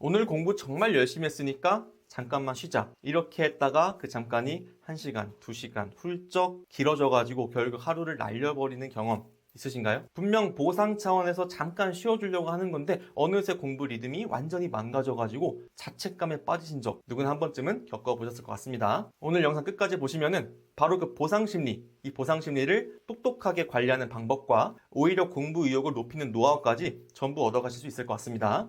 오늘 공부 정말 열심히 했으니까 잠깐만 쉬자. 이렇게 했다가 그 잠깐이 1시간, 2시간 훌쩍 길어져가지고 결국 하루를 날려버리는 경험 있으신가요? 분명 보상 차원에서 잠깐 쉬어주려고 하는 건데 어느새 공부 리듬이 완전히 망가져가지고 자책감에 빠지신 적 누구나 한 번쯤은 겪어보셨을 것 같습니다. 오늘 영상 끝까지 보시면은 바로 그 보상심리, 이 보상심리를 똑똑하게 관리하는 방법과 오히려 공부 의욕을 높이는 노하우까지 전부 얻어가실 수 있을 것 같습니다.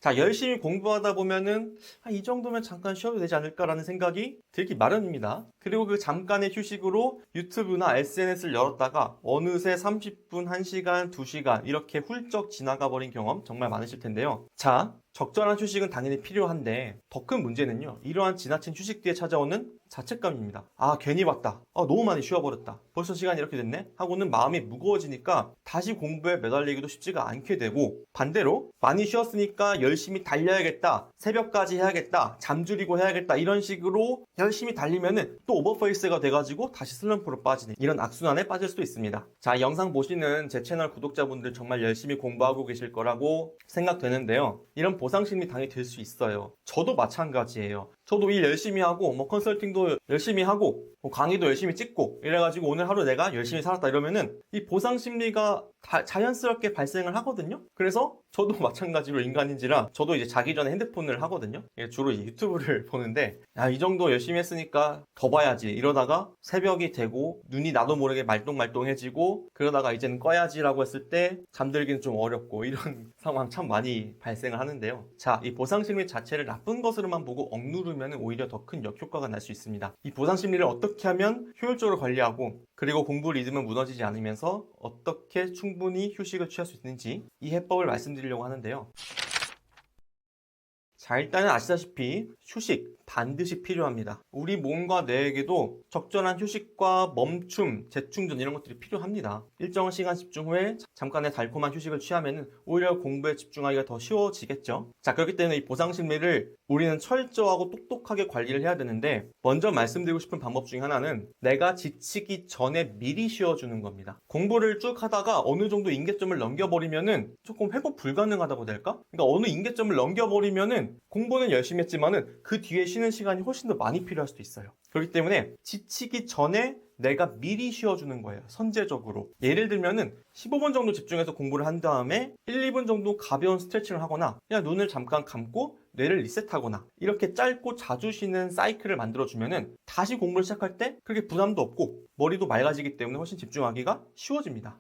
자, 열심히 공부하다 보면은 이 정도면 잠깐 쉬어도 되지 않을까라는 생각이 들기 마련입니다. 그리고 그 잠깐의 휴식으로 유튜브나 SNS를 열었다가 어느새 30분, 1시간, 2시간 이렇게 훌쩍 지나가 버린 경험 정말 많으실 텐데요. 자, 적절한 휴식은 당연히 필요한데 더 큰 문제는요, 이러한 지나친 휴식 뒤에 찾아오는 자책감입니다. 괜히 왔다. 너무 많이 쉬어버렸다. 벌써 시간이 이렇게 됐네? 하고는 마음이 무거워지니까 다시 공부에 매달리기도 쉽지가 않게 되고, 반대로 많이 쉬었으니까 열심히 달려야겠다, 새벽까지 해야겠다, 잠줄이고 해야겠다, 이런 식으로 열심히 달리면은 또 오버페이스가 돼가지고 다시 슬럼프로 빠지는 이런 악순환에 빠질 수도 있습니다. 자, 영상 보시는 제 채널 구독자분들 정말 열심히 공부하고 계실 거라고 생각되는데요. 이런 보상심리 당연히 들 수 있어요. 저도 마찬가지예요. 저도 일 열심히 하고 컨설팅도 열심히 하고 강의도 열심히 찍고 이래가지고 오늘 하루 내가 열심히 살았다 이러면은 이 보상심리가 자연스럽게 발생을 하거든요. 그래서 저도 마찬가지로 인간인지라 저도 이제 자기 전에 핸드폰을 하거든요. 주로 유튜브를 보는데 이 정도 열심히 했으니까 더 봐야지 이러다가 새벽이 되고 눈이 나도 모르게 말똥말똥해지고 그러다가 이제는 꺼야지라고 했을 때 잠들기는 좀 어렵고 이런 상황 참 많이 발생을 하는데요. 자, 이 보상심리 자체를 나쁜 것으로만 보고 억누르면 오히려 더 큰 역효과가 날 수 있습니다. 이 보상심리를 어떻게 하면 효율적으로 관리하고 그리고 공부 리듬은 무너지지 않으면서 어떻게 충분히 휴식을 취할 수 있는지 이 해법을 말씀드리려고 하는데요. 자, 일단은 아시다시피 휴식 반드시 필요합니다. 우리 몸과 뇌에게도 적절한 휴식과 멈춤, 재충전 이런 것들이 필요합니다. 일정한 시간 집중 후에 잠깐의 달콤한 휴식을 취하면 오히려 공부에 집중하기가 더 쉬워지겠죠. 자, 그렇기 때문에 이 보상심리를 우리는 철저하고 똑똑하게 관리를 해야 되는데 먼저 말씀드리고 싶은 방법 중에 하나는 내가 지치기 전에 미리 쉬어주는 겁니다. 공부를 쭉 하다가 어느 정도 임계점을 넘겨버리면은 조금 회복 불가능하다고 될까? 그러니까 어느 임계점을 넘겨버리면은 공부는 열심히 했지만은 그 뒤에 쉬는 시간이 훨씬 더 많이 필요할 수도 있어요. 그렇기 때문에 지치기 전에 내가 미리 쉬어주는 거예요. 선제적으로. 예를 들면은 15분 정도 집중해서 공부를 한 다음에 1, 2분 정도 가벼운 스트레칭을 하거나 그냥 눈을 잠깐 감고 뇌를 리셋하거나 이렇게 짧고 자주 쉬는 사이클을 만들어주면은 다시 공부를 시작할 때 그렇게 부담도 없고 머리도 맑아지기 때문에 훨씬 집중하기가 쉬워집니다.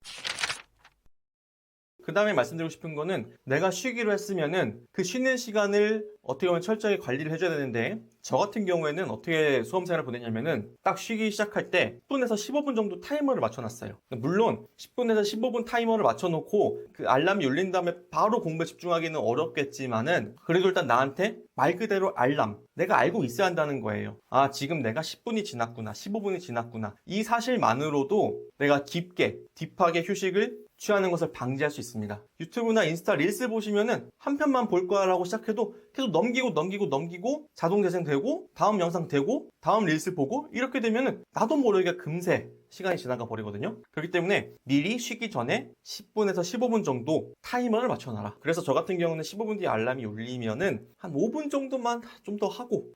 그 다음에 말씀드리고 싶은 거는 내가 쉬기로 했으면은 그 쉬는 시간을 어떻게 보면 철저히 관리를 해줘야 되는데 저 같은 경우에는 어떻게 수험생활을 보내냐면은 딱 쉬기 시작할 때 10분에서 15분 정도 타이머를 맞춰놨어요. 물론 10분에서 15분 타이머를 맞춰놓고 그 알람이 울린 다음에 바로 공부에 집중하기는 어렵겠지만은 그래도 일단 나한테 말 그대로 알람, 내가 알고 있어야 한다는 거예요. 지금 내가 10분이 지났구나, 15분이 지났구나. 이 사실만으로도 내가 깊게, 딥하게 휴식을 취하는 것을 방지할 수 있습니다. 유튜브나 인스타 릴스 보시면은 한 편만 볼 거라고 시작해도 계속 넘기고 자동 재생되고 다음 영상 되고 다음 릴스 보고 이렇게 되면은 나도 모르게 금세 시간이 지나가 버리거든요. 그렇기 때문에 미리 쉬기 전에 10분에서 15분 정도 타이머를 맞춰놔라. 그래서 저 같은 경우는 15분 뒤에 알람이 울리면은 한 5분 정도만 좀 더 하고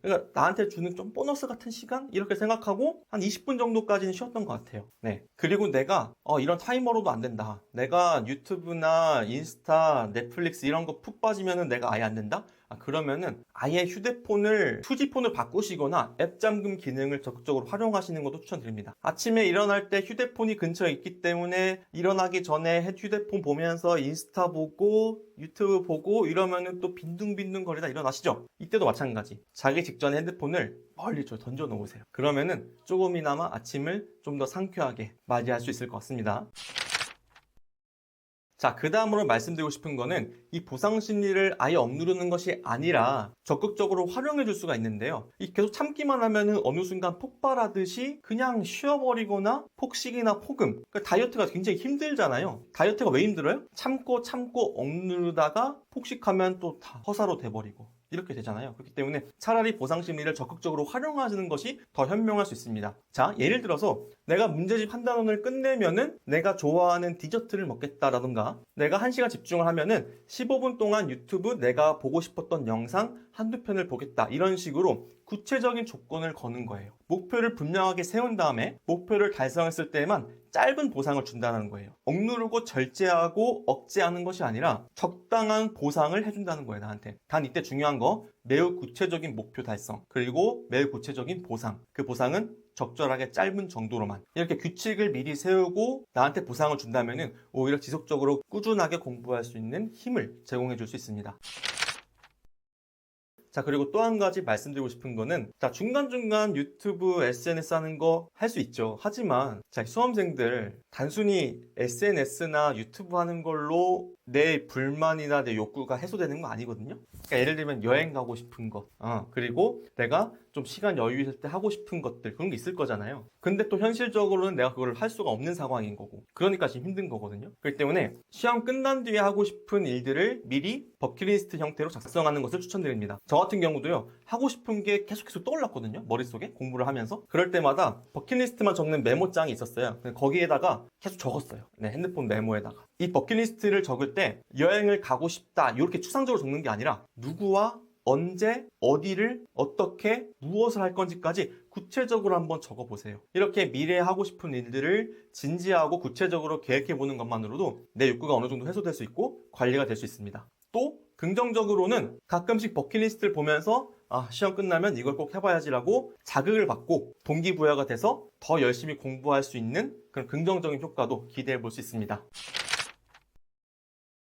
그러니까 나한테 주는 좀 보너스 같은 시간? 이렇게 생각하고 한 20분 정도까지는 쉬었던 것 같아요. 네. 그리고 내가 이런 타이머로도 안 된다. 내가 유튜브나 인스타, 넷플릭스 이런 거 푹 빠지면은 내가 아예 안 된다? 그러면은 아예 휴대폰을 2G폰을 바꾸시거나 앱 잠금 기능을 적극적으로 활용하시는 것도 추천드립니다. 아침에 일어날 때 휴대폰이 근처에 있기 때문에 일어나기 전에 휴대폰 보면서 인스타 보고 유튜브 보고 이러면은 또 빈둥빈둥 거리다 일어나시죠? 이때도 마찬가지. 자기 직전에 핸드폰을 멀리 던져 놓으세요. 그러면은 조금이나마 아침을 좀 더 상쾌하게 맞이할 수 있을 것 같습니다. 자, 그 다음으로 말씀드리고 싶은 거는 이 보상심리를 아예 억누르는 것이 아니라 적극적으로 활용해 줄 수가 있는데요. 계속 참기만 하면은 어느 순간 폭발하듯이 그냥 쉬어버리거나 폭식이나 폭음. 그러니까 다이어트가 굉장히 힘들잖아요. 다이어트가 왜 힘들어요? 참고 억누르다가 폭식하면 또 다 허사로 돼버리고 이렇게 되잖아요. 그렇기 때문에 차라리 보상 심리를 적극적으로 활용하시는 것이 더 현명할 수 있습니다. 자, 예를 들어서 내가 문제집 한 단원을 끝내면은 내가 좋아하는 디저트를 먹겠다라던가, 내가 1시간 집중을 하면은 15분 동안 유튜브 내가 보고 싶었던 영상 한두 편을 보겠다, 이런 식으로 구체적인 조건을 거는 거예요. 목표를 분명하게 세운 다음에 목표를 달성했을 때에만 짧은 보상을 준다는 거예요. 억누르고 절제하고 억제하는 것이 아니라 적당한 보상을 해준다는 거예요, 나한테. 단 이때 중요한 거, 매우 구체적인 목표 달성, 그리고 매우 구체적인 보상. 그 보상은 적절하게 짧은 정도로만. 이렇게 규칙을 미리 세우고 나한테 보상을 준다면은 오히려 지속적으로 꾸준하게 공부할 수 있는 힘을 제공해 줄 수 있습니다. 자, 그리고 또 한 가지 말씀드리고 싶은 거는, 자, 중간중간 유튜브, SNS 하는 거 할 수 있죠. 하지만, 자, 수험생들, 단순히 SNS나 유튜브 하는 걸로 내 불만이나 내 욕구가 해소되는 거 아니거든요. 그러니까 예를 들면 여행 가고 싶은 것, 그리고 내가 좀 시간 여유 있을 때 하고 싶은 것들, 그런 게 있을 거잖아요. 근데 또 현실적으로는 내가 그걸 할 수가 없는 상황인 거고, 그러니까 지금 힘든 거거든요. 그렇기 때문에 시험 끝난 뒤에 하고 싶은 일들을 미리 버킷리스트 형태로 작성하는 것을 추천드립니다. 저 같은 경우도요, 하고 싶은 게 계속해서 떠올랐거든요, 머릿속에 공부를 하면서. 그럴 때마다 버킷리스트만 적는 메모장이 있었어요. 거기에다가 계속 적었어요. 네, 핸드폰 메모에다가. 이 버킷리스트를 적을 때 여행을 가고 싶다, 이렇게 추상적으로 적는 게 아니라 누구와 언제, 어디를, 어떻게, 무엇을 할 건지까지 구체적으로 한번 적어보세요. 이렇게 미래에 하고 싶은 일들을 진지하고 구체적으로 계획해보는 것만으로도 내 욕구가 어느 정도 해소될 수 있고 관리가 될 수 있습니다. 또 긍정적으로는 가끔씩 버킷리스트를 보면서 시험 끝나면 이걸 꼭 해봐야지라고 자극을 받고 동기부여가 돼서 더 열심히 공부할 수 있는 그런 긍정적인 효과도 기대해 볼 수 있습니다.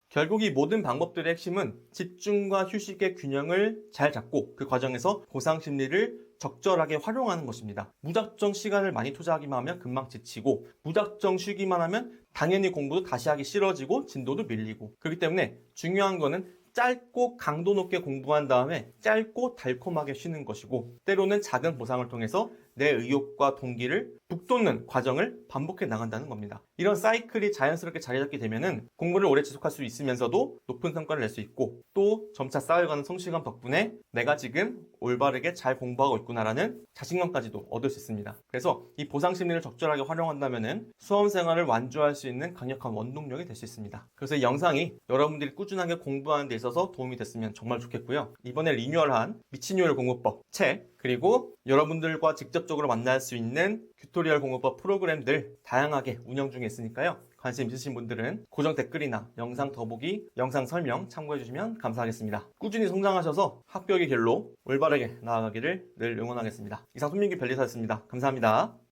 결국 이 모든 방법들의 핵심은 집중과 휴식의 균형을 잘 잡고 그 과정에서 보상 심리를 적절하게 활용하는 것입니다. 무작정 시간을 많이 투자하기만 하면 금방 지치고, 무작정 쉬기만 하면 당연히 공부도 다시 하기 싫어지고 진도도 밀리고. 그렇기 때문에 중요한 거는 짧고 강도 높게 공부한 다음에 짧고 달콤하게 쉬는 것이고, 때로는 작은 보상을 통해서 내 의욕과 동기를 북돋는 과정을 반복해 나간다는 겁니다. 이런 사이클이 자연스럽게 자리 잡게 되면은 공부를 오래 지속할 수 있으면서도 높은 성과를 낼 수 있고, 또 점차 쌓여가는 성취감 덕분에 내가 지금 올바르게 잘 공부하고 있구나라는 자신감까지도 얻을 수 있습니다. 그래서 이 보상 심리를 적절하게 활용한다면은 수험 생활을 완주할 수 있는 강력한 원동력이 될 수 있습니다. 그래서 이 영상이 여러분들이 꾸준하게 공부하는 데 있어서 도움이 됐으면 정말 좋겠고요. 이번에 리뉴얼한 미친요일 공부법 책, 그리고 여러분들과 직접적으로 만날 수 있는 튜토리얼 공부법 프로그램들 다양하게 운영 중에 있으니까요. 관심 있으신 분들은 고정 댓글이나 영상 더보기, 영상 설명 참고해 주시면 감사하겠습니다. 꾸준히 성장하셔서 합격의 길로 올바르게 나아가기를 늘 응원하겠습니다. 이상 손민규 변리사였습니다. 감사합니다.